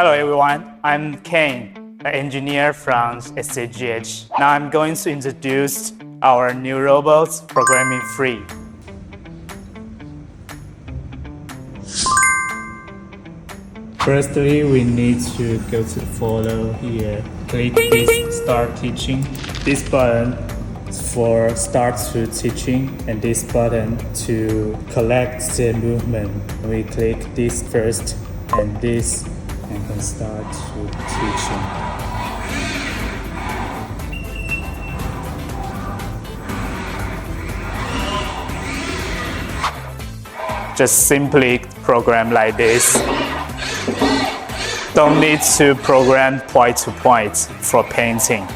Hello everyone, I'm Kane, an engineer from SZGH. Now I'm going to introduce our new robots, programming free. Firstly, we need to go to the folder here. Click this Start Teaching. This button is for Start to Teaching, and this button to collect the movement. We click this first and this, and can start to teaching. Just simply program like this. Don't need to program point to point for painting.